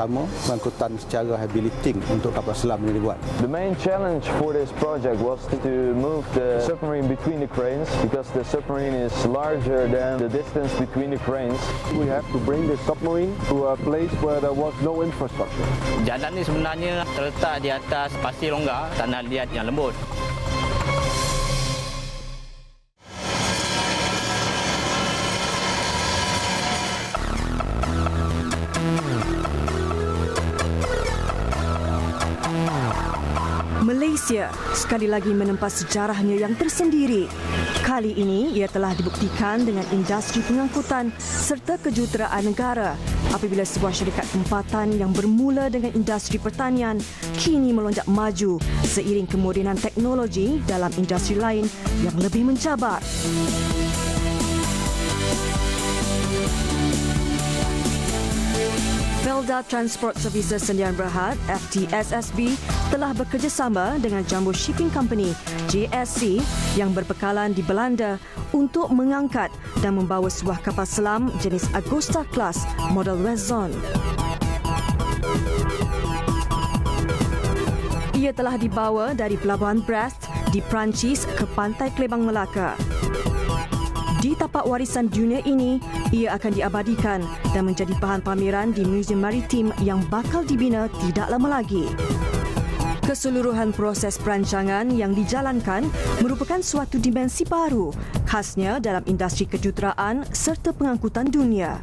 pertama pengangkutan secara heavy lifting untuk kapal selam ini dibuat. The main challenge for this project was to move the submarine between the cranes because the submarine is larger than the distance between the cranes. We have to bring the submarine to a place where there was no infrastructure. Jalan ini sebenarnya terletak di atas pasir longgar, tanah liat yang lembut. Malaysia sekali lagi menempas sejarahnya yang tersendiri. Kali ini ia telah dibuktikan dengan industri pengangkutan serta kejuruteraan negara apabila sebuah syarikat tempatan yang bermula dengan industri pertanian kini melonjak maju seiring kemodenan teknologi dalam industri lain yang lebih mencabar. Felda Transport Services Sdn Bhd (FTSSB) telah bekerjasama dengan Jumbo Shipping Company (JSC) yang berbekalan di Belanda untuk mengangkat dan membawa sebuah kapal selam jenis Agusta Class model Westzone. Ia telah dibawa dari Pelabuhan Brest di Perancis ke Pantai Klebang Melaka. Di tapak warisan dunia ini, ia akan diabadikan dan menjadi bahan pameran di Museum Maritim yang bakal dibina tidak lama lagi. Keseluruhan proses perancangan yang dijalankan merupakan suatu dimensi baru, khasnya dalam industri kejuruteraan serta pengangkutan dunia.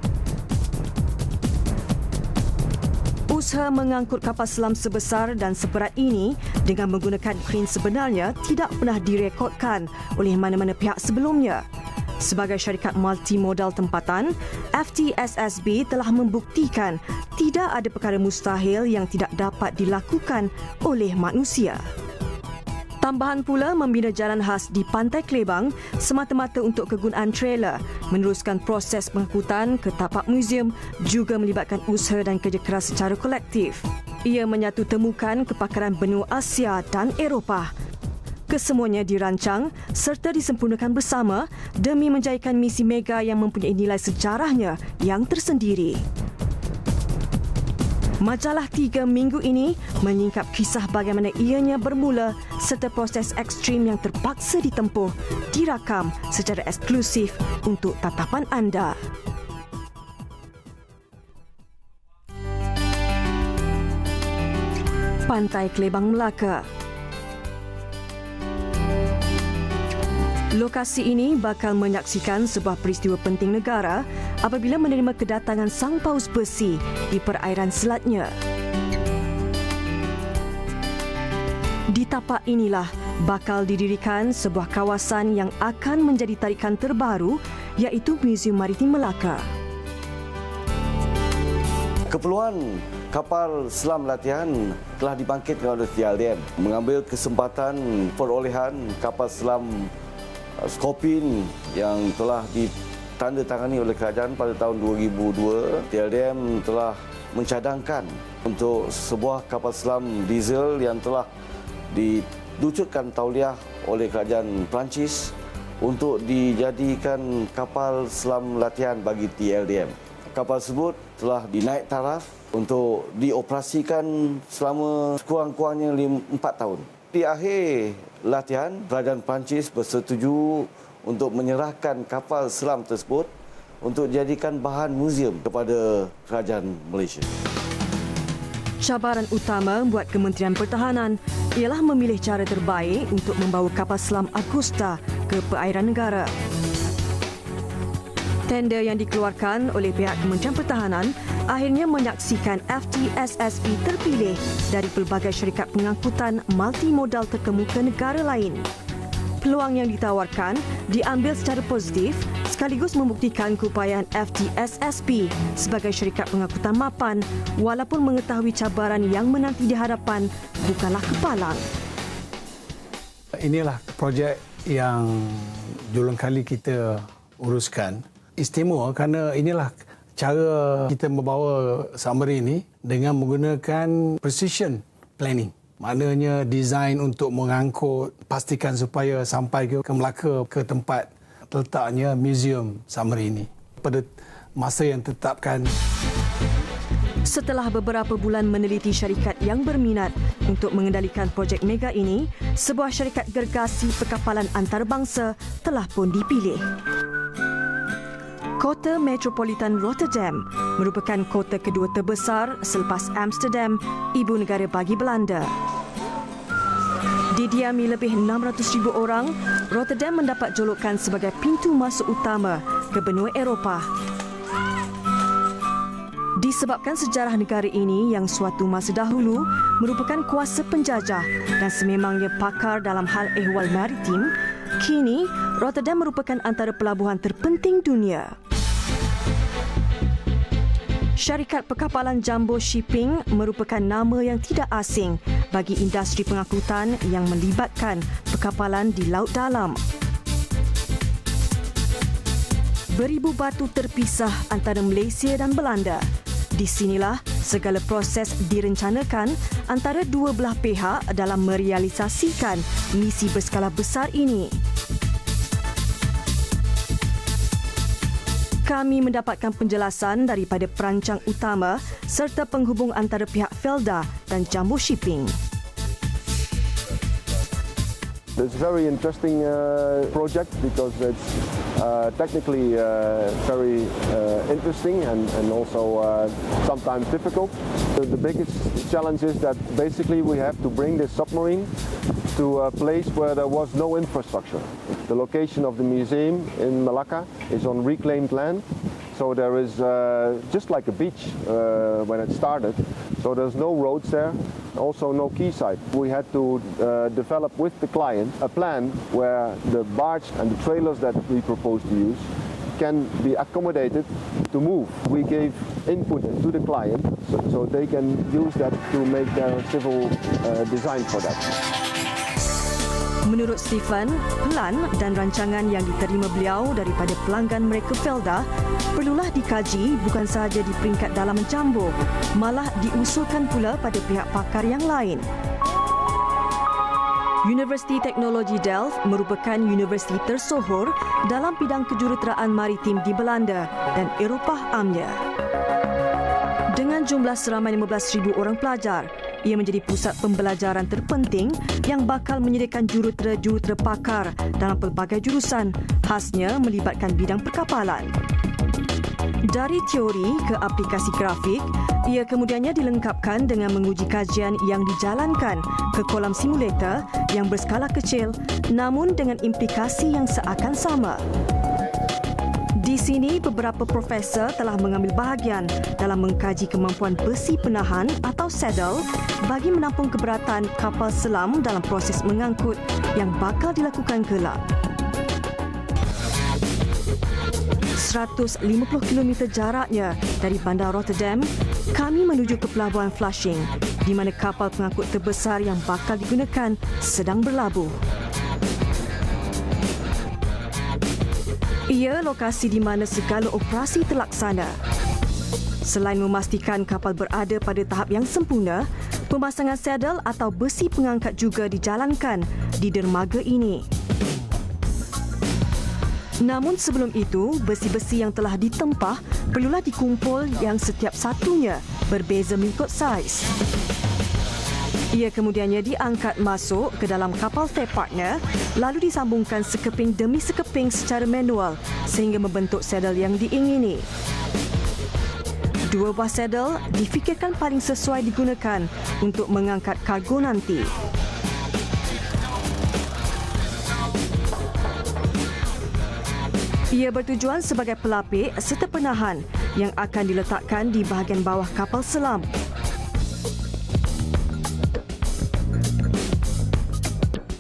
Usaha mengangkut kapal selam sebesar dan seberat ini dengan menggunakan kren sebenarnya tidak pernah direkodkan oleh mana-mana pihak sebelumnya. Sebagai syarikat multimodal tempatan, FTSSB telah membuktikan tidak ada perkara mustahil yang tidak dapat dilakukan oleh manusia. Tambahan pula membina jalan khas di Pantai Klebang semata-mata untuk kegunaan trailer, meneruskan proses pengangkutan ke tapak muzium juga melibatkan usaha dan kerja keras secara kolektif. Ia menyatu temukan kepakaran benua Asia dan Eropah. Kesemuanya dirancang serta disempurnakan bersama demi menjayakan misi mega yang mempunyai nilai sejarahnya yang tersendiri. Majalah 3 minggu ini menyingkap kisah bagaimana ianya bermula serta proses ekstrim yang terpaksa ditempuh dirakam secara eksklusif untuk tatapan anda. Pantai Klebang Melaka. Lokasi ini bakal menyaksikan sebuah peristiwa penting negara apabila menerima kedatangan sang paus besi di perairan selatnya. Di tapak inilah bakal didirikan sebuah kawasan yang akan menjadi tarikan terbaru iaitu Museum Maritim Melaka. Keperluan kapal selam latihan telah dibangkitkan oleh TLDM mengambil kesempatan perolehan kapal selam Scorpene yang telah ditandatangani oleh kerajaan pada tahun 2002. TLDM telah mencadangkan untuk sebuah kapal selam diesel yang telah dilucutkan tauliah oleh kerajaan Perancis untuk dijadikan kapal selam latihan bagi TLDM. Kapal tersebut telah dinaik taraf untuk dioperasikan selama kurang-kurangnya 4 tahun. Di akhir latihan, kerajaan Perancis bersetuju untuk menyerahkan kapal selam tersebut untuk dijadikan bahan muzium kepada kerajaan Malaysia. Cabaran utama buat Kementerian Pertahanan ialah memilih cara terbaik untuk membawa kapal selam Agusta ke perairan negara. Tender yang dikeluarkan oleh pihak Kementerian Pertahanan akhirnya menyaksikan FTSSB terpilih dari pelbagai syarikat pengangkutan multimodal terkemuka negara lain. Peluang yang ditawarkan diambil secara positif sekaligus membuktikan keupayaan FTSSB sebagai syarikat pengangkutan mapan walaupun mengetahui cabaran yang menanti di hadapan bukanlah kepalang. Inilah projek yang julung kali kita uruskan. Istimewa kerana inilah cara kita membawa submarine ini dengan menggunakan precision planning. Maknanya desain untuk mengangkut, pastikan supaya sampai ke Melaka, ke tempat terletaknya museum submarine ini pada masa yang ditetapkan. Setelah beberapa bulan meneliti syarikat yang berminat untuk mengendalikan projek mega ini, sebuah syarikat gergasi perkapalan antarabangsa telah pun dipilih. Kota Metropolitan Rotterdam merupakan kota kedua terbesar selepas Amsterdam, ibu negara bagi Belanda. Didiami lebih 600,000 orang, Rotterdam mendapat julukan sebagai pintu masuk utama ke benua Eropah. Disebabkan sejarah negara ini yang suatu masa dahulu merupakan kuasa penjajah dan sememangnya pakar dalam hal ehwal maritim, kini Rotterdam merupakan antara pelabuhan terpenting dunia. Syarikat perkapalan Jumbo Shipping merupakan nama yang tidak asing bagi industri pengangkutan yang melibatkan perkapalan di laut dalam. Beribu batu terpisah antara Malaysia dan Belanda. Di sinilah segala proses direncanakan antara dua belah pihak dalam merealisasikan misi berskala besar ini. Kami mendapatkan penjelasan daripada perancang utama serta penghubung antara pihak Felda dan Jumbo Shipping. It's a very interesting project because it's technically very interesting and also sometimes difficult. The biggest challenge is that basically we have to bring this submarine to a place where there was no infrastructure. The location of the museum in Malacca is on reclaimed land, so there is just like a beach when it started. So there's no roads there, also no quayside. We had to develop with the client a plan where the barge and the trailers that we propose to use can be accommodated to move. We gave input to the client so they can use that to make their civil design for that. Menurut Stephen, pelan dan rancangan yang diterima beliau daripada pelanggan mereka Felda perlulah dikaji bukan sahaja di peringkat dalam Jumbo, malah diusulkan pula pada pihak pakar yang lain. Universiti Teknologi Delft merupakan universiti tersohor dalam bidang kejuruteraan maritim di Belanda dan Eropah amnya. Dengan jumlah seramai 15,000 orang pelajar, ia menjadi pusat pembelajaran terpenting yang bakal menyediakan jurutera-jurutera pakar dalam pelbagai jurusan, khasnya melibatkan bidang perkapalan. Dari teori ke aplikasi grafik, ia kemudiannya dilengkapkan dengan menguji kajian yang dijalankan ke kolam simulator yang berskala kecil namun dengan implikasi yang seakan sama. Di sini, beberapa profesor telah mengambil bahagian dalam mengkaji kemampuan besi penahan atau saddle bagi menampung keberatan kapal selam dalam proses mengangkut yang bakal dilakukan kelak. 150 km jaraknya dari bandar Rotterdam, kami menuju ke pelabuhan Flushing di mana kapal pengangkut terbesar yang bakal digunakan sedang berlabuh. Ia lokasi di mana segala operasi terlaksana. Selain memastikan kapal berada pada tahap yang sempurna, pemasangan saddle atau besi pengangkat juga dijalankan di dermaga ini. Namun sebelum itu, besi-besi yang telah ditempah perlulah dikumpul yang setiap satunya berbeza mengikut saiz. Ia kemudiannya diangkat masuk ke dalam kapal fair partner, lalu disambungkan sekeping demi sekeping secara manual sehingga membentuk saddle yang diingini. Dua buah saddle difikirkan paling sesuai digunakan untuk mengangkat kargo nanti. Ia bertujuan sebagai pelapik serta penahan yang akan diletakkan di bahagian bawah kapal selam.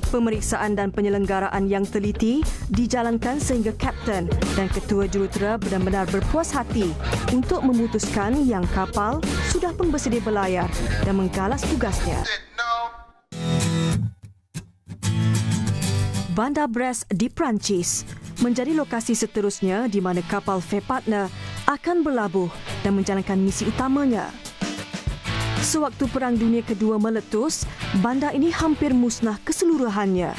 Pemeriksaan dan penyelenggaraan yang teliti dijalankan sehingga kapten dan ketua jurutera benar-benar berpuas hati untuk memutuskan yang kapal sudah pun bersedia berlayar dan menggalas tugasnya. Bandar Brest di Perancis menjadi lokasi seterusnya di mana kapal fair partner akan berlabuh dan menjalankan misi utamanya. Sewaktu Perang Dunia Kedua meletus, bandar ini hampir musnah keseluruhannya.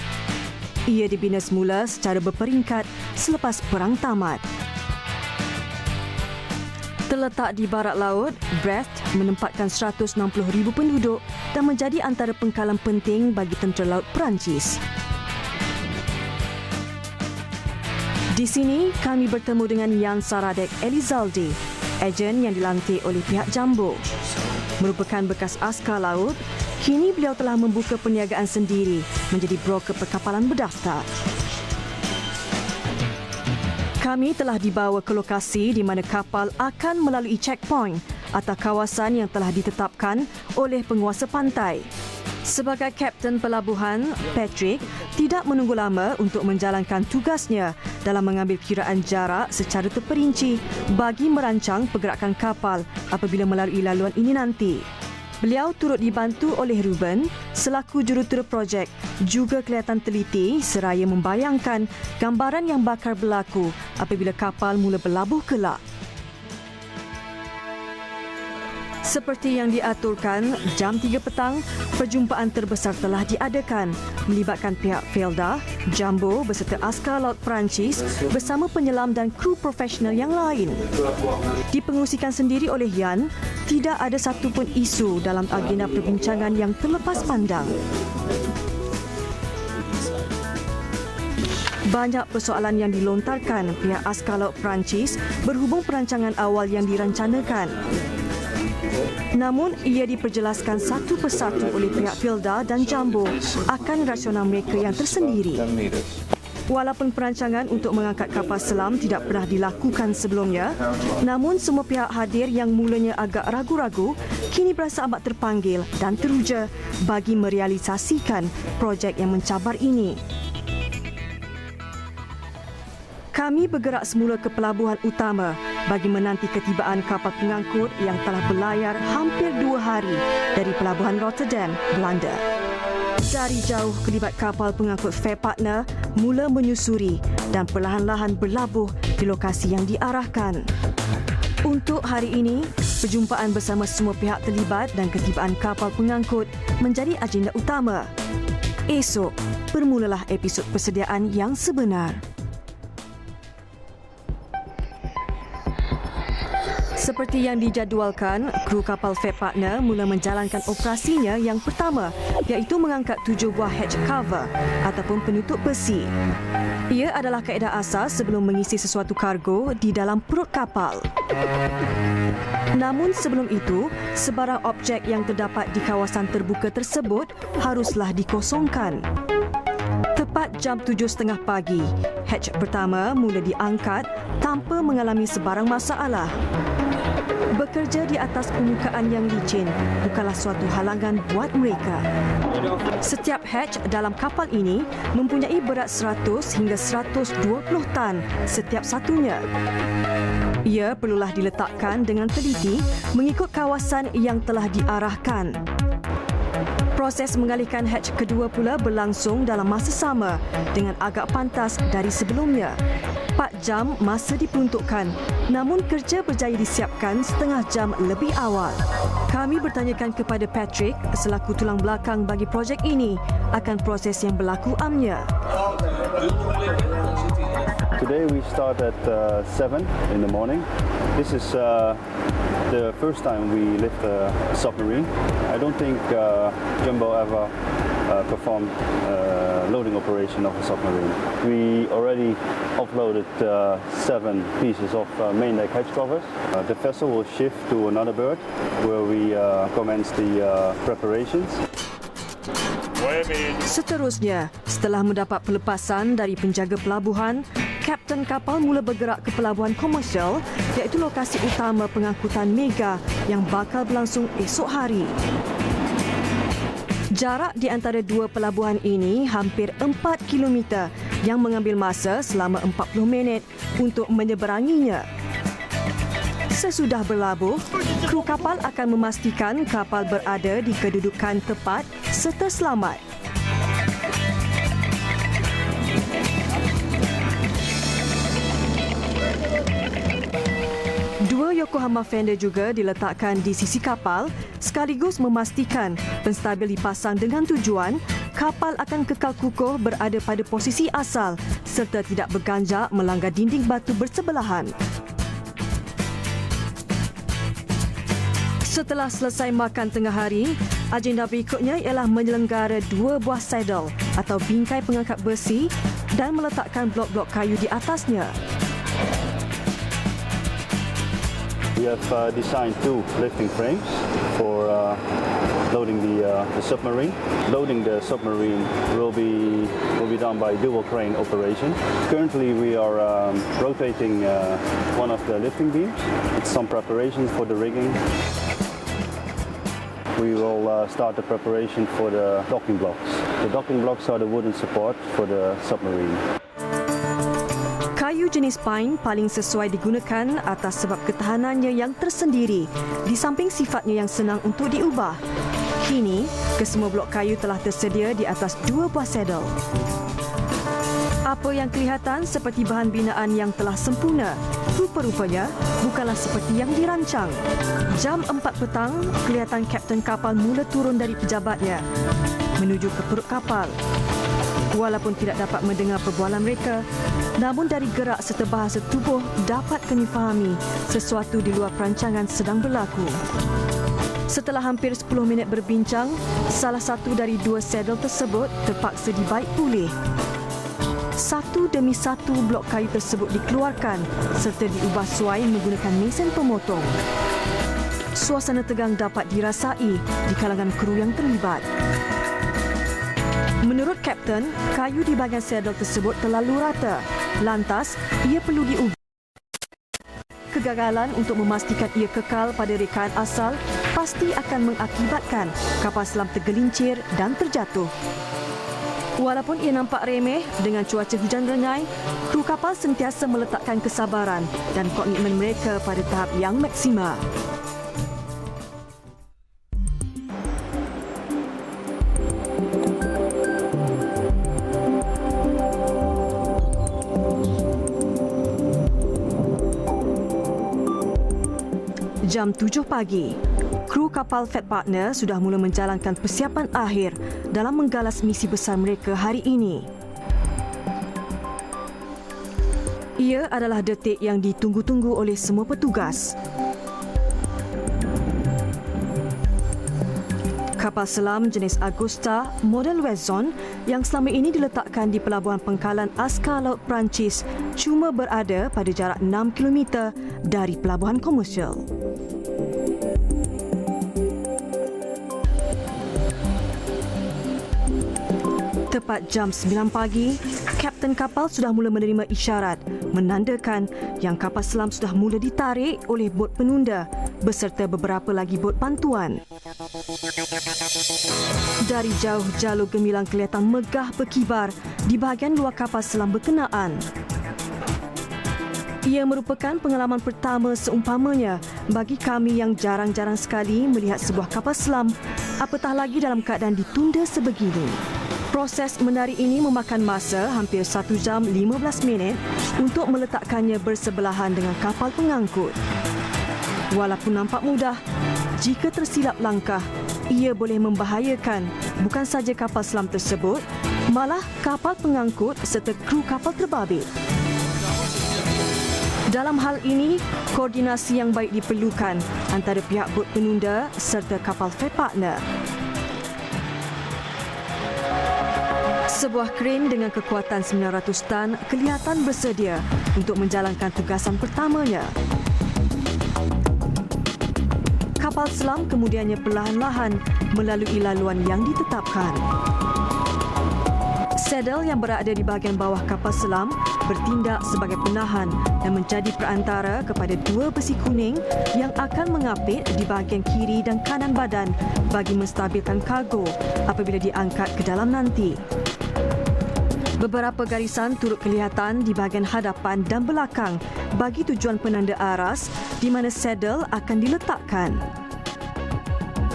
Ia dibina semula secara berperingkat selepas perang tamat. Terletak di barat laut, Brest menempatkan 160,000 penduduk dan menjadi antara pengkalan penting bagi tentera laut Perancis. Di sini, kami bertemu dengan Jan Saradek Elizalde, ejen yang dilantik oleh pihak Jambo. Merupakan bekas askar laut, kini beliau telah membuka perniagaan sendiri menjadi broker perkapalan berdaftar. Kami telah dibawa ke lokasi di mana kapal akan melalui checkpoint atau kawasan yang telah ditetapkan oleh penguasa pantai. Sebagai Kapten Pelabuhan, Patrick tidak menunggu lama untuk menjalankan tugasnya dalam mengambil kiraan jarak secara terperinci bagi merancang pergerakan kapal apabila melalui laluan ini nanti. Beliau turut dibantu oleh Ruben selaku jurutera projek, juga kelihatan teliti seraya membayangkan gambaran yang bakal berlaku apabila kapal mula berlabuh kelak. Seperti yang diaturkan, jam 3 petang, perjumpaan terbesar telah diadakan melibatkan pihak Felda, Jambo beserta askar laut Perancis bersama penyelam dan kru profesional yang lain. Dipengusikan sendiri oleh Jan, tidak ada satu pun isu dalam agenda perbincangan yang terlepas pandang. Banyak persoalan yang dilontarkan pihak askar laut Perancis berhubung perancangan awal yang dirancanakan. Namun, ia diperjelaskan satu persatu oleh pihak Felda dan Jambo akan rasional mereka yang tersendiri. Walaupun perancangan untuk mengangkat kapal selam tidak pernah dilakukan sebelumnya, namun semua pihak hadir yang mulanya agak ragu-ragu kini berasa amat terpanggil dan teruja bagi merealisasikan projek yang mencabar ini. Kami bergerak semula ke pelabuhan utama bagi menanti ketibaan kapal pengangkut yang telah berlayar hampir 2 hari dari pelabuhan Rotterdam, Belanda. Dari jauh, kelibat kapal pengangkut Fair Partner mula menyusuri dan perlahan-lahan berlabuh di lokasi yang diarahkan. Untuk hari ini, perjumpaan bersama semua pihak terlibat dan ketibaan kapal pengangkut menjadi agenda utama. Esok, bermulalah episod persediaan yang sebenar. Seperti yang dijadualkan, kru kapal Fair Partner mula menjalankan operasinya yang pertama, iaitu mengangkat 7 buah hatch cover ataupun penutup besi. Ia adalah kaedah asas sebelum mengisi sesuatu kargo di dalam perut kapal. Namun sebelum itu, sebarang objek yang terdapat di kawasan terbuka tersebut haruslah dikosongkan. Tepat jam 7.30 pagi, hatch pertama mula diangkat tanpa mengalami sebarang masalah. Bekerja di atas permukaan yang licin bukanlah suatu halangan buat mereka. Setiap hatch dalam kapal ini mempunyai berat 100 hingga 120 tan setiap satunya. Ia perlulah diletakkan dengan teliti mengikut kawasan yang telah diarahkan. Proses mengalihkan hatch kedua pula berlangsung dalam masa sama dengan agak pantas dari sebelumnya. 4 jam masa diperuntukkan, namun kerja berjaya disiapkan setengah jam lebih awal. Kami bertanyakan kepada Patrick selaku tulang belakang bagi projek ini akan proses yang berlaku amnya. Today we start at 7 in the morning. This is the first time we lift a submarine. I don't think Jumbo ever performed loading operation of a submarine. We already offloaded 7 pieces of main deck hatch covers. The vessel will shift to another berth where we commence the preparations. Seterusnya, setelah mendapat pelepasan dari penjaga pelabuhan, kapten kapal mula bergerak ke pelabuhan komersial iaitu lokasi utama pengangkutan mega yang bakal berlangsung esok hari. Jarak di antara dua pelabuhan ini hampir 4 km yang mengambil masa selama 40 minit untuk menyeberanginya. Sesudah berlabuh, kru kapal akan memastikan kapal berada di kedudukan tepat serta selamat. Dua Yokohama fender juga diletakkan di sisi kapal sekaligus memastikan penstabil dipasang dengan tujuan kapal akan kekal kukuh berada pada posisi asal serta tidak berganjak melanggar dinding batu bersebelahan. Setelah selesai makan tengah hari, agenda berikutnya ialah menyelenggara 2 buah saddle atau bingkai pengangkat besi dan meletakkan blok-blok kayu di atasnya. We have designed 2 lifting frames for loading the submarine. Loading the submarine will be done by dual crane operation. Currently, we are rotating one of the lifting beams. It's some preparations for the rigging. We will start the preparation for the docking blocks. The docking blocks are the wooden support for the submarine. Kayu jenis pine paling sesuai digunakan atas sebab ketahanannya yang tersendiri di samping sifatnya yang senang untuk diubah. Kini, kesemua blok kayu telah tersedia di atas 2 buah saddle. Apa yang kelihatan seperti bahan binaan yang telah sempurna, rupa-rupanya bukanlah seperti yang dirancang. Jam 4 petang, kelihatan kapten kapal mula turun dari pejabatnya menuju ke perut kapal. Walaupun tidak dapat mendengar perbualan mereka, namun dari gerak serta bahasa tubuh dapat kami fahami sesuatu di luar perancangan sedang berlaku. Setelah hampir 10 minit berbincang, salah satu dari 2 saddle tersebut terpaksa dibaik pulih. Satu demi satu blok kayu tersebut dikeluarkan serta diubah suai menggunakan mesin pemotong. Suasana tegang dapat dirasai di kalangan kru yang terlibat. Menurut kapten, kayu di bahagian saddle tersebut terlalu rata. Lantas, ia perlu diubah. Kegagalan untuk memastikan ia kekal pada rekaan asal pasti akan mengakibatkan kapal selam tergelincir dan terjatuh. Walaupun ia nampak remeh dengan cuaca hujan renyai, kru kapal sentiasa meletakkan kesabaran dan komitmen mereka pada tahap yang maksima. Jam 7 pagi, kru kapal Fat Partner sudah mula menjalankan persiapan akhir dalam menggalas misi besar mereka hari ini. Ia adalah detik yang ditunggu-tunggu oleh semua petugas. Kapal selam jenis Augusta model Wesson yang selama ini diletakkan di Pelabuhan Pangkalan Askar Laut Perancis cuma berada pada jarak 6 km dari pelabuhan komersial. Tepat jam 9 pagi, kapten kapal sudah mula menerima isyarat menandakan yang kapal selam sudah mula ditarik oleh bot penunda beserta beberapa lagi bot bantuan. Dari jauh jalur gemilang kelihatan megah berkibar di bahagian luar kapal selam berkenaan. Ia merupakan pengalaman pertama seumpamanya bagi kami yang jarang-jarang sekali melihat sebuah kapal selam, apatah lagi dalam keadaan ditunda sebegini. Proses menarik ini memakan masa hampir 1 jam 15 minit untuk meletakkannya bersebelahan dengan kapal pengangkut. Walaupun nampak mudah, jika tersilap langkah, ia boleh membahayakan bukan saja kapal selam tersebut, malah kapal pengangkut serta kru kapal terbabit. Dalam hal ini, koordinasi yang baik diperlukan antara pihak bot penunda serta kapal Fat Partner. Sebuah kren dengan kekuatan 900 tan kelihatan bersedia untuk menjalankan tugasan pertamanya. Kapal selam kemudiannya perlahan-lahan melalui laluan yang ditetapkan. Saddle yang berada di bahagian bawah kapal selam bertindak sebagai penahan dan menjadi perantara kepada 2 besi kuning yang akan mengapit di bahagian kiri dan kanan badan bagi menstabilkan kargo apabila diangkat ke dalam nanti. Beberapa garisan turut kelihatan di bahagian hadapan dan belakang bagi tujuan penanda aras di mana saddle akan diletakkan.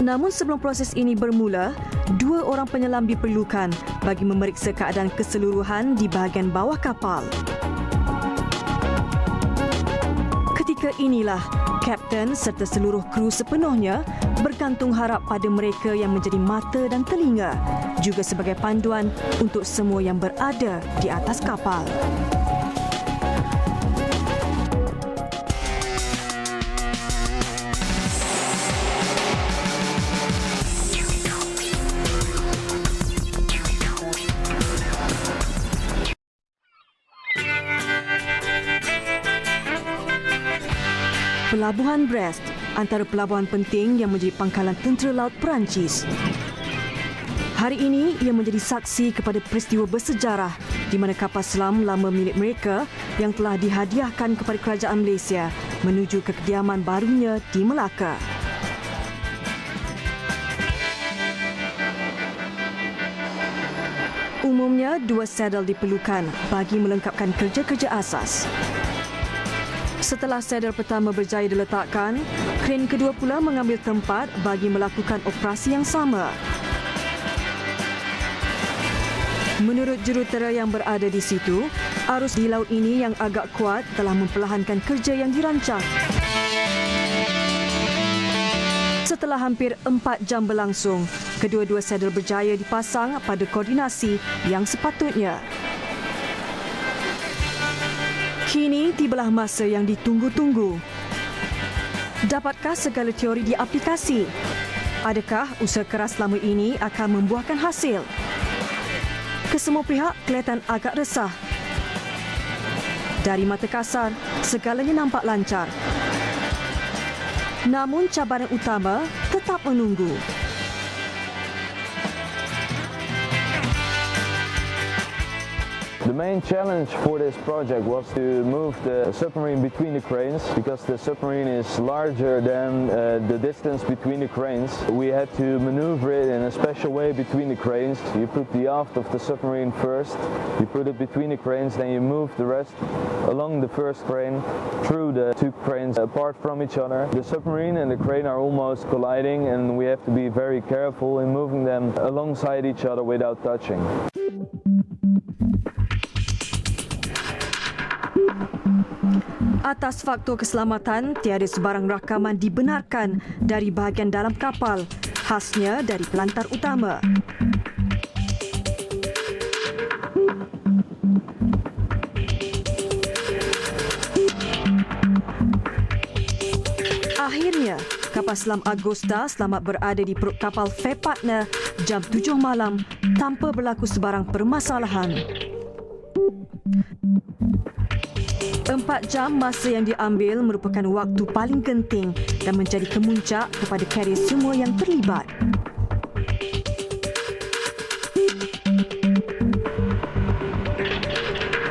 Namun sebelum proses ini bermula, 2 orang penyelam diperlukan bagi memeriksa keadaan keseluruhan di bahagian bawah kapal. Ketika inilah, kapten serta seluruh kru sepenuhnya bergantung harap pada mereka yang menjadi mata dan telinga, juga sebagai panduan untuk semua yang berada di atas kapal. Pelabuhan Brest, antara pelabuhan penting yang menjadi pangkalan tentera laut Perancis. Hari ini, ia menjadi saksi kepada peristiwa bersejarah di mana kapal selam lama milik mereka yang telah dihadiahkan kepada kerajaan Malaysia menuju ke kediaman barunya di Melaka. Umumnya, 2 sedel diperlukan bagi melengkapkan kerja-kerja asas. Setelah sedel pertama berjaya diletakkan, kren kedua pula mengambil tempat bagi melakukan operasi yang sama. Menurut jurutera yang berada di situ, arus di laut ini yang agak kuat telah memperlahankan kerja yang dirancang. Setelah hampir 4 jam berlangsung, kedua-dua sedel berjaya dipasang pada koordinasi yang sepatutnya. Kini tibalah masa yang ditunggu-tunggu. Dapatkah segala teori diaplikasi? Adakah usaha keras selama ini akan membuahkan hasil? Kesemua pihak kelihatan agak resah. Dari mata kasar, segalanya nampak lancar. Namun cabaran utama tetap menunggu. The main challenge for this project was to move the submarine between the cranes because the submarine is larger than the distance between the cranes. We had to maneuver it in a special way between the cranes. You put the aft of the submarine first, you put it between the cranes, then you move the rest along the first crane through the 2 cranes apart from each other. The submarine and the crane are almost colliding and we have to be very careful in moving them alongside each other without touching. Atas faktor keselamatan, tiada sebarang rakaman dibenarkan dari bahagian dalam kapal, khasnya dari pelantar utama. Akhirnya, kapal selam Agosta selamat berada di perut kapal Fair Partner jam 7 malam tanpa berlaku sebarang permasalahan. 4 jam masa yang diambil merupakan waktu paling genting dan menjadi kemuncak kepada karier semua yang terlibat.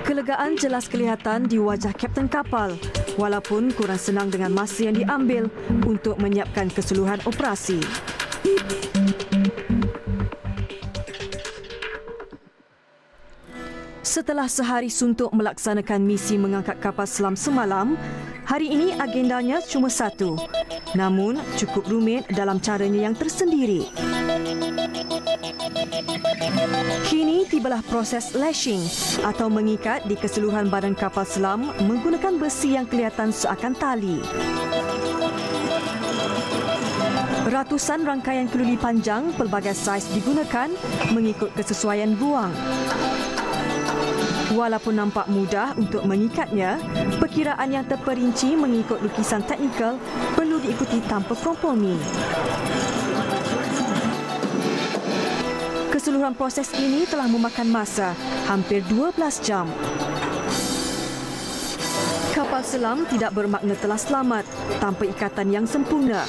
Kelegaan jelas kelihatan di wajah kapten kapal, walaupun kurang senang dengan masa yang diambil untuk menyiapkan keseluruhan operasi. Setelah sehari suntuk melaksanakan misi mengangkat kapal selam semalam, hari ini agendanya cuma satu. Namun, cukup rumit dalam caranya yang tersendiri. Kini tibalah proses lashing atau mengikat di keseluruhan badan kapal selam menggunakan besi yang kelihatan seakan tali. Ratusan rangkaian keluli panjang pelbagai saiz digunakan mengikut kesesuaian buang. Walaupun nampak mudah untuk mengikatnya, perkiraan yang terperinci mengikut lukisan teknikal perlu diikuti tanpa kompromi. Keseluruhan proses ini telah memakan masa hampir 12 jam. Kapal selam tidak bermakna telah selamat tanpa ikatan yang sempurna.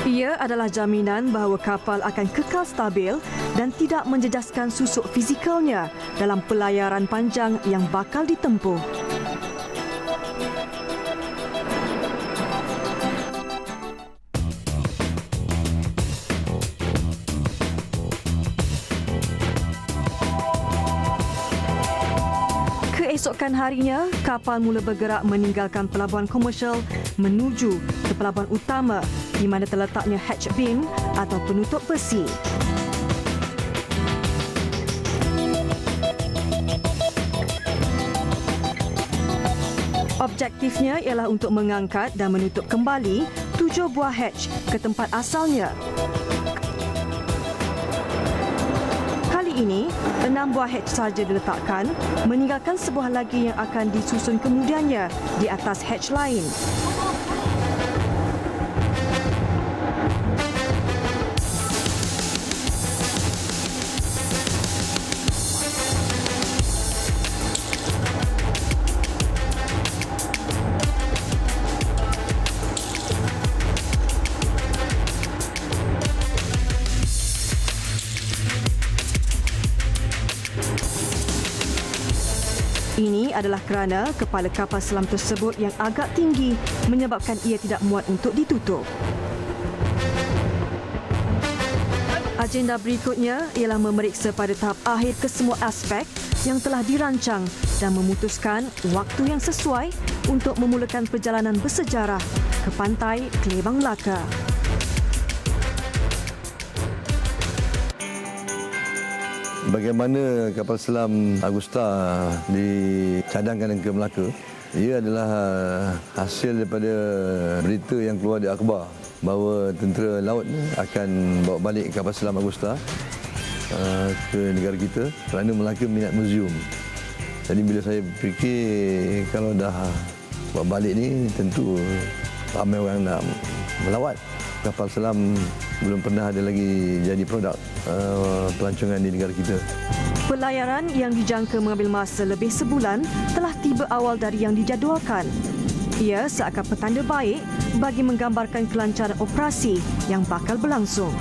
Ia adalah jaminan bahawa kapal akan kekal stabil dan tidak menjejaskan susuk fizikalnya dalam pelayaran panjang yang bakal ditempuh. Keesokan harinya, kapal mula bergerak meninggalkan pelabuhan komersial menuju ke pelabuhan utama di mana terletaknya hatch beam atau penutup besi. Objektifnya ialah untuk mengangkat dan menutup kembali 7 buah hatch ke tempat asalnya. Kali ini, 6 buah hatch sahaja diletakkan, meninggalkan sebuah lagi yang akan disusun kemudiannya di atas hatch lain. Ini adalah kerana kepala kapal selam tersebut yang agak tinggi menyebabkan ia tidak muat untuk ditutup. Agenda berikutnya ialah memeriksa pada tahap akhir kesemua aspek yang telah dirancang dan memutuskan waktu yang sesuai untuk memulakan perjalanan bersejarah ke pantai Kelebang Melaka. Bagaimana kapal selam Agusta dicadangkan ke Melaka? Ia adalah hasil daripada berita yang keluar di akhbar bahawa tentera laut akan bawa balik kapal selam Agusta ke negara kita kerana Melaka minat muzium. Jadi bila saya fikir kalau dah bawa balik ni tentu ramai orang nak melawat. Kapal selam belum pernah ada lagi jadi produk pelancongan di negara kita. Pelayaran yang dijangka mengambil masa lebih sebulan telah tiba awal dari yang dijadualkan. Ia seakan petanda baik bagi menggambarkan kelancaran operasi yang bakal berlangsung.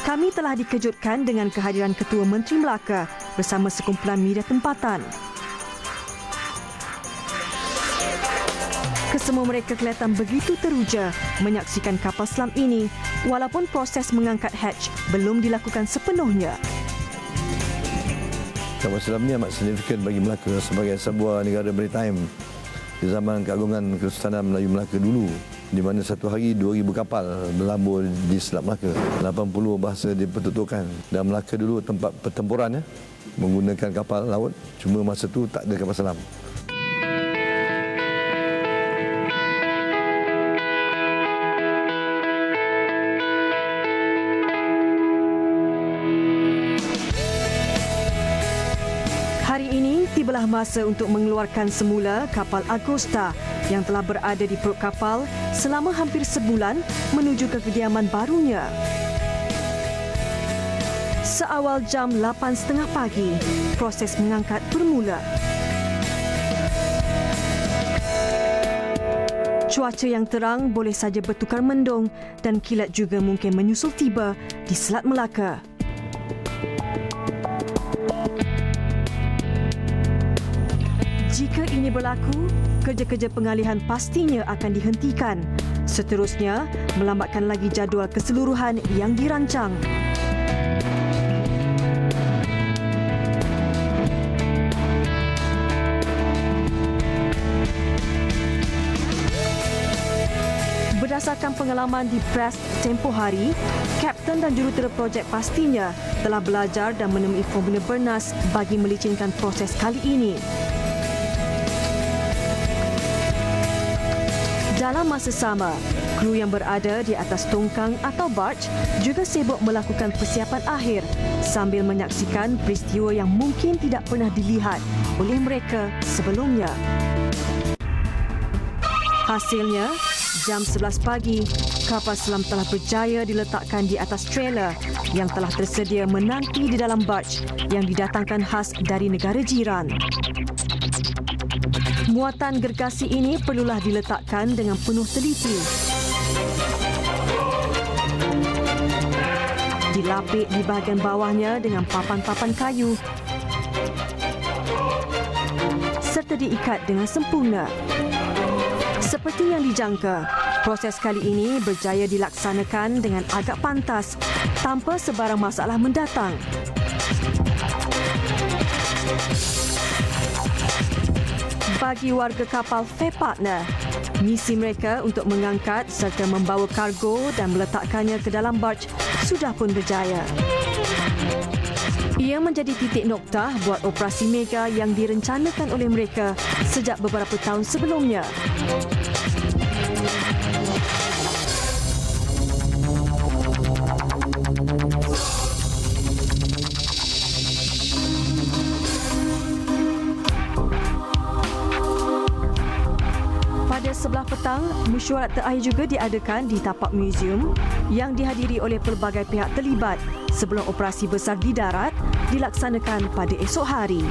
Kami telah dikejutkan dengan kehadiran Ketua Menteri Melaka bersama sekumpulan media tempatan. Kesemua mereka kelihatan begitu teruja menyaksikan kapal selam ini walaupun proses mengangkat hatch belum dilakukan sepenuhnya. Kapal selam ini amat signifikan bagi Melaka sebagai sebuah negara maritime di zaman keagungan Kesultanan Melayu Melaka dulu, di mana satu hari 2,000 kapal berlabur di Selat Melaka. 80 bahasa dipertuturkan dan Melaka dulu tempat pertempuran menggunakan kapal laut, cuma masa tu tak ada kapal selam. Hari ini tibalah masa untuk mengeluarkan semula kapal Agusta yang telah berada di perut kapal selama hampir sebulan menuju ke kediaman barunya. Seawal jam 8.30 pagi, proses mengangkat bermula. Cuaca yang terang boleh saja bertukar mendung dan kilat juga mungkin menyusul tiba di Selat Melaka. Jika ini berlaku, kerja-kerja pengalihan pastinya akan dihentikan. Seterusnya, melambatkan lagi jadual keseluruhan yang dirancang. Berdasarkan pengalaman di Brest tempoh hari, Kapten dan jurutera projek pastinya telah belajar dan menemui formula bernas bagi melicinkan proses kali ini. Dalam masa sama, kru yang berada di atas tongkang atau barge juga sibuk melakukan persiapan akhir sambil menyaksikan peristiwa yang mungkin tidak pernah dilihat oleh mereka sebelumnya. Hasilnya, jam 11 pagi, kapal selam telah berjaya diletakkan di atas trailer yang telah tersedia menanti di dalam barge yang didatangkan khas dari negara jiran. Muatan gergasi ini perlulah diletakkan dengan penuh teliti. Dilapik di bahagian bawahnya dengan papan-papan kayu serta diikat dengan sempurna. Seperti yang dijangka, proses kali ini berjaya dilaksanakan dengan agak pantas tanpa sebarang masalah mendatang. Bagi warga kapal Fair Partner, misi mereka untuk mengangkat serta membawa kargo dan meletakkannya ke dalam barge sudah pun berjaya. Ia menjadi titik noktah buat operasi mega yang direncanakan oleh mereka sejak beberapa tahun sebelumnya. Sebelah petang, mesyuarat terakhir juga diadakan di tapak muzium yang dihadiri oleh pelbagai pihak terlibat sebelum operasi besar di darat dilaksanakan pada esok hari.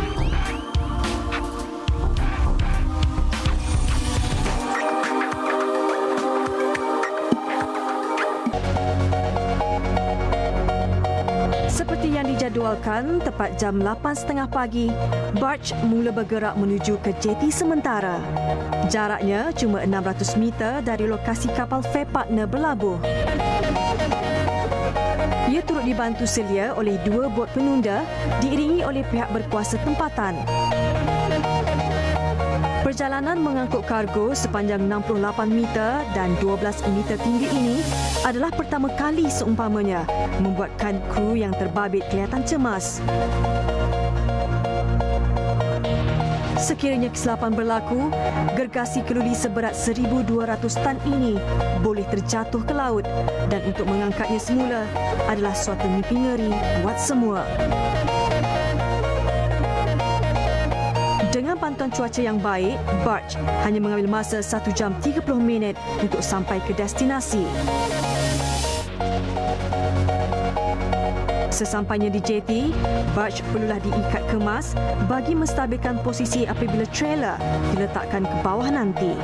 yang dijadualkan tepat jam 8.30 pagi, barge mula bergerak menuju ke jeti sementara. Jaraknya cuma 600 meter dari lokasi kapal Fair Partner berlabuh. Ia turut dibantu selia oleh 2 bot penunda diiringi oleh pihak berkuasa tempatan. Perjalanan mengangkut kargo sepanjang 68 meter dan 12 meter tinggi ini adalah pertama kali seumpamanya, membuatkan kru yang terbabit kelihatan cemas. Sekiranya kesilapan berlaku, gergasi keluli seberat 1,200 tan ini boleh terjatuh ke laut dan untuk mengangkatnya semula adalah suatu mimpi ngeri buat semua. Dengan pantauan cuaca yang baik, barge hanya mengambil masa 1 jam 30 minit untuk sampai ke destinasi. Sesampainya di jeti, barge perlulah diikat kemas bagi menstabilkan posisi apabila trailer diletakkan ke bawah nanti.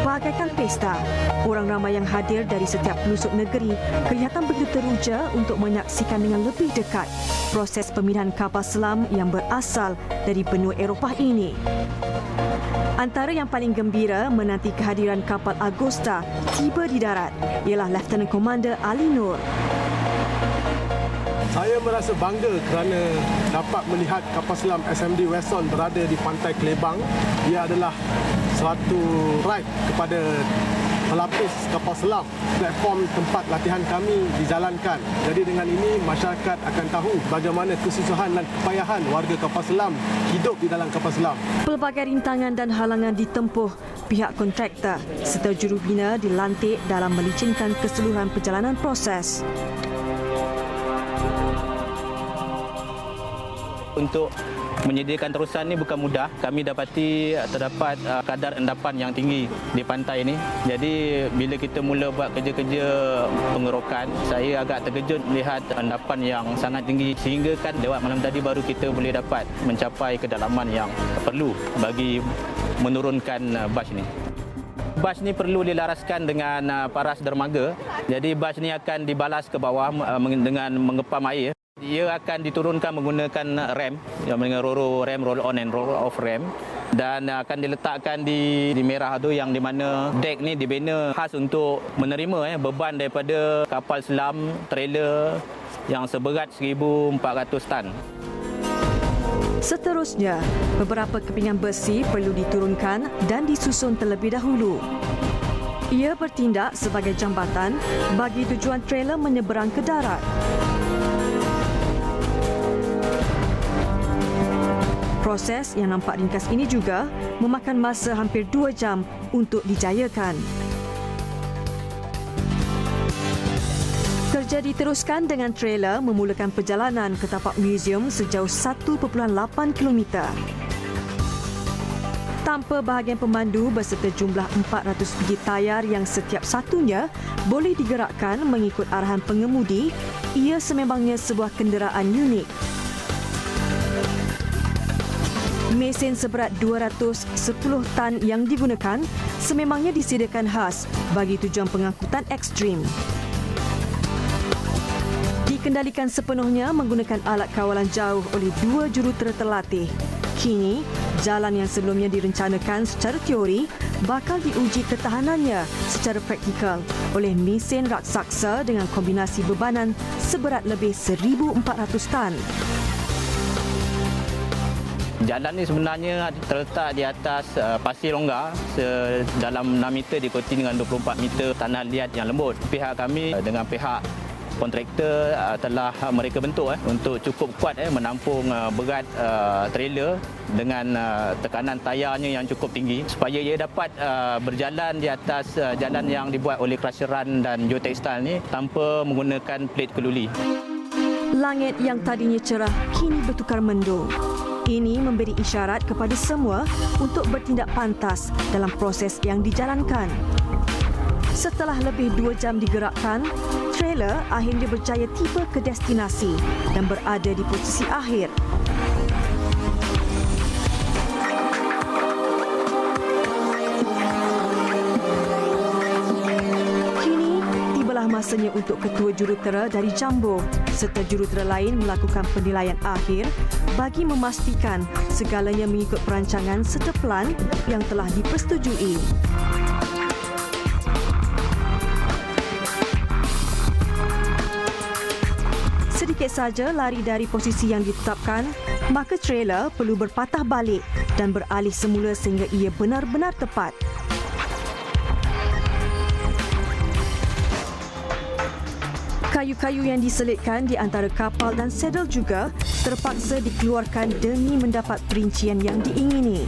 Bagaikan pesta, orang ramai yang hadir dari setiap pelosok negeri kelihatan begitu teruja untuk menyaksikan dengan lebih dekat proses pemindahan kapal selam yang berasal dari benua Eropah ini. Antara yang paling gembira menanti kehadiran kapal Agosta tiba di darat ialah Lieutenant Commander Ali Nur. Saya merasa bangga kerana dapat melihat kapal selam SMD Weston berada di pantai Kelebang. Ia adalah suatu pride kepada pelapis kapal selam. Platform tempat latihan kami dijalankan. Jadi dengan ini masyarakat akan tahu bagaimana kesusahan dan kepayahan warga kapal selam hidup di dalam kapal selam. Pelbagai rintangan dan halangan ditempuh pihak kontraktor serta jurubina dilantik dalam melicinkan keseluruhan perjalanan proses. Untuk menyediakan terusan ini bukan mudah. Kami dapati terdapat kadar endapan yang tinggi di pantai ini. Jadi bila kita mula buat kerja-kerja pengerokan, saya agak terkejut melihat endapan yang sangat tinggi sehingga kan lewat malam tadi baru kita boleh dapat mencapai kedalaman yang perlu bagi menurunkan barge ini. Barge ni perlu dilaraskan dengan paras dermaga. Jadi barge ni akan dibalas ke bawah dengan mengepam air. Ia akan diturunkan menggunakan rem, dengan roll on and roll off rem, dan akan diletakkan di merah tu yang di mana dek ni dibina khas untuk menerima beban daripada kapal selam trailer yang seberat 1,400 tan. Seterusnya, beberapa kepingan besi perlu diturunkan dan disusun terlebih dahulu. Ia bertindak sebagai jambatan bagi tujuan trailer menyeberang ke darat. Proses yang nampak ringkas ini juga memakan masa hampir 2 jam untuk dijayakan. Kerja diteruskan dengan trailer memulakan perjalanan ke tapak museum sejauh 1.8 km. Tanpa bahagian pemandu berserta jumlah 400 biji tayar yang setiap satunya boleh digerakkan mengikut arahan pengemudi, ia sememangnya sebuah kenderaan unik. Mesin seberat 210 tan yang digunakan sememangnya disediakan khas bagi tujuan pengangkutan ekstrim. Dikendalikan sepenuhnya menggunakan alat kawalan jauh oleh 2 jurutera terlatih. Kini, jalan yang sebelumnya direncanakan secara teori bakal diuji ketahanannya secara praktikal oleh mesin raksasa dengan kombinasi bebanan seberat lebih 1,400 tan. Jalan ni sebenarnya terletak di atas pasir longgar dalam 6 meter diikuti dengan 24 meter tanah liat yang lembut. Pihak kami dengan pihak kontraktor telah mereka bentuk untuk cukup kuat menampung berat trailer dengan tekanan tayarnya yang cukup tinggi supaya ia dapat berjalan di atas jalan yang dibuat oleh crusheran dan geotekstil ni tanpa menggunakan plate keluli. Langit yang tadinya cerah kini bertukar mendung. Ini memberi isyarat kepada semua untuk bertindak pantas dalam proses yang dijalankan. Setelah lebih 2 jam digerakkan, trailer akhirnya berjaya tiba ke destinasi dan berada di posisi akhir. masanya untuk ketua jurutera dari Jumbo serta jurutera lain melakukan penilaian akhir bagi memastikan segalanya mengikut perancangan serta plan yang telah dipersetujui. Sedikit saja lari dari posisi yang ditetapkan, maka trailer perlu berpatah balik dan beralih semula sehingga ia benar-benar tepat. Kayu-kayu yang diselitkan di antara kapal dan sedel juga terpaksa dikeluarkan demi mendapat perincian yang diingini.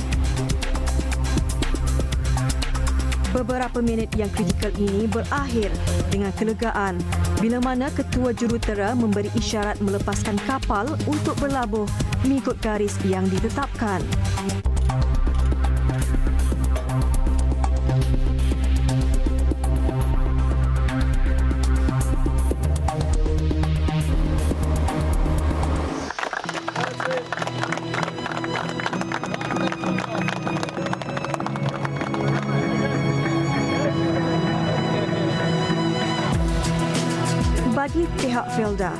Beberapa minit yang kritikal ini berakhir dengan kelegaan bila mana ketua jurutera memberi isyarat melepaskan kapal untuk berlabuh mengikut garis yang ditetapkan. Bagi pihak Felda,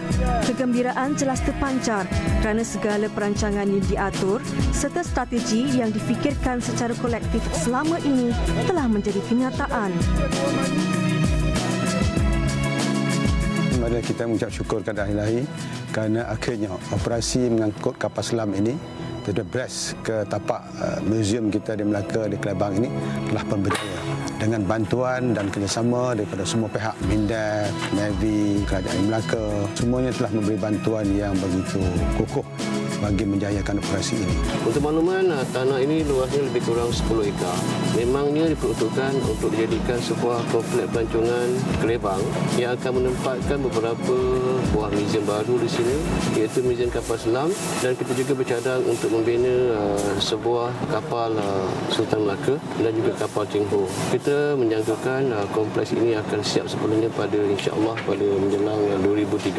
kegembiraan jelas terpancar kerana segala perancangan yang diatur serta strategi yang difikirkan secara kolektif selama ini telah menjadi kenyataan. Mari kita mengucap syukur kepada Ilahi kerana akhirnya operasi mengangkut kapal selam ini terdebles ke tapak muzium kita di Melaka di Kelabang ini telah pun berjaya dengan bantuan dan kerjasama daripada semua pihak, Mindef, Navy, Kerajaan Melaka, semuanya telah memberi bantuan yang begitu kukuh bagi menjayakan operasi ini. Untuk makluman, tanah ini luasnya lebih kurang 10 ekar. Memangnya diperuntukkan untuk dijadikan sebuah komplek pelancongan Kelebang yang akan menempatkan beberapa buah muzium baru di sini, iaitu Muzium Kapal Selam, dan kita juga bercadang untuk membina sebuah kapal Sultan Melaka dan juga kapal Cheng Ho. Kita menyangkakan kompleks ini akan siap sepenuhnya insya-Allah pada menjelang 2013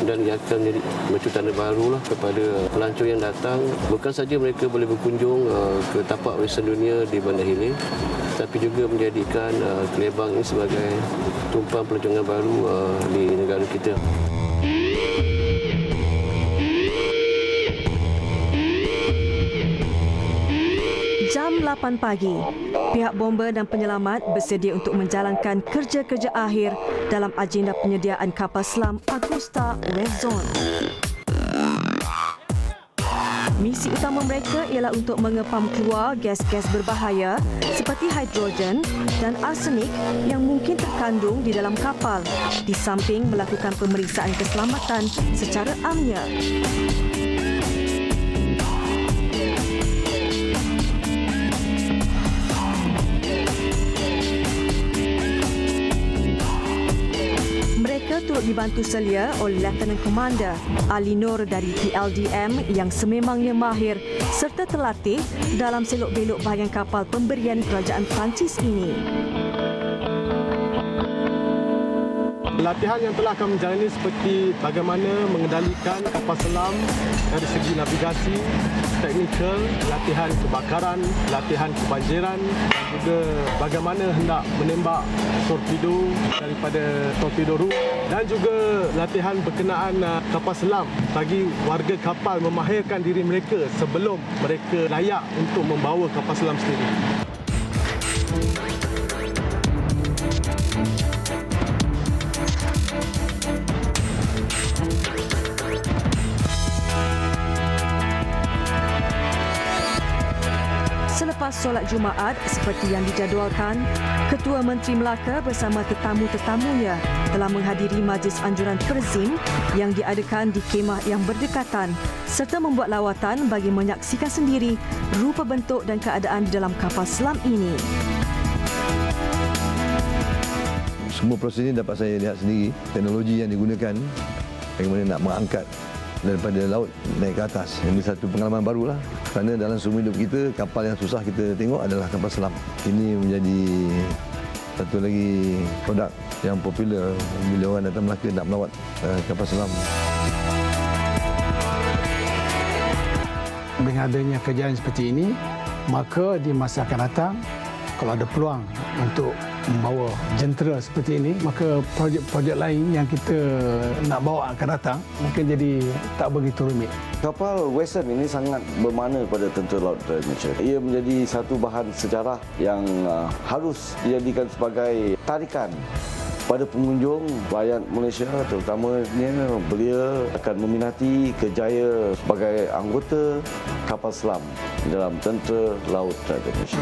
dan ia akan menjadi mercu tanda barulah kepada pelancong yang datang. Bukan saja mereka boleh berkunjung ke tapak warisan dunia di Bandar Hilir, tapi juga menjadikan Kelebang ini sebagai tumpang pelancongan baru di negara kita. Jam 8 pagi, pihak bomba dan penyelamat bersedia untuk menjalankan kerja-kerja akhir dalam agenda penyediaan kapal selam Agusta West Zone. Misi utama mereka ialah untuk mengepam keluar gas-gas berbahaya seperti hidrogen dan arsenik yang mungkin terkandung di dalam kapal, di samping melakukan pemeriksaan keselamatan secara amnya. Turut dibantu selia oleh Lieutenant Commander Ali Nur dari PLDM yang sememangnya mahir serta terlatih dalam selok-belok bahagian kapal pemberian kerajaan Perancis ini. Latihan yang telah kami jalani seperti bagaimana mengendalikan kapal selam dari segi navigasi, teknikal, latihan kebakaran, latihan kebanjiran dan juga bagaimana hendak menembak torpedo daripada torpedo room dan juga latihan berkenaan kapal selam bagi warga kapal memahirkan diri mereka sebelum mereka layak untuk membawa kapal selam sendiri. Selepas solat Jumaat seperti yang dijadualkan, Ketua Menteri Melaka bersama tetamu-tetamunya telah menghadiri majlis anjuran Perzim yang diadakan di kemah yang berdekatan serta membuat lawatan bagi menyaksikan sendiri rupa bentuk dan keadaan di dalam kapal selam ini. Semua proses ini dapat saya lihat sendiri, teknologi yang digunakan, bagaimana nak mengangkat daripada laut naik ke atas. Ini satu pengalaman barulah. Kerana dalam semua hidup kita, kapal yang susah kita tengok adalah kapal selam. Ini menjadi satu lagi produk yang popular bila orang datang Melaka nak melawat kapal selam. Dengan adanya kejadian seperti ini, maka di masa akan datang, kalau ada peluang untuk membawa jentera seperti ini, maka projek-projek lain yang kita nak bawa akan datang mungkin jadi tak begitu rumit. Kapal Western ini sangat bermakna kepada Tentera Laut Malaysia. Ia menjadi satu bahan sejarah yang harus dijadikan sebagai tarikan pada pengunjung rakyat Malaysia, terutamanya belia akan meminati kejayaan sebagai anggota kapal selam dalam Tentera Laut Malaysia.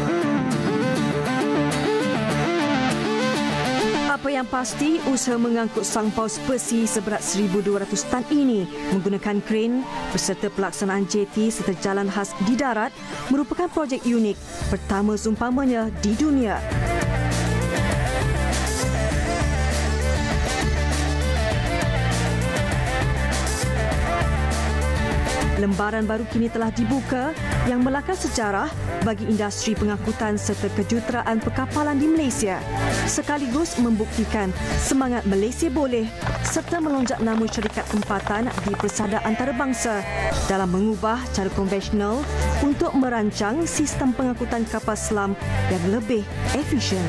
Apa yang pasti, usaha mengangkut sang paus besi seberat 1,200 tan ini menggunakan kren berserta pelaksanaan jeti serta jalan khas di darat merupakan projek unik pertama seumpamanya di dunia. Lembaran baru kini telah dibuka yang melakar sejarah bagi industri pengangkutan serta kejuruteraan perkapalan di Malaysia, sekaligus membuktikan semangat Malaysia boleh serta melonjak nama syarikat tempatan di persada antarabangsa dalam mengubah cara konvensional untuk merancang sistem pengangkutan kapal selam yang lebih efisien.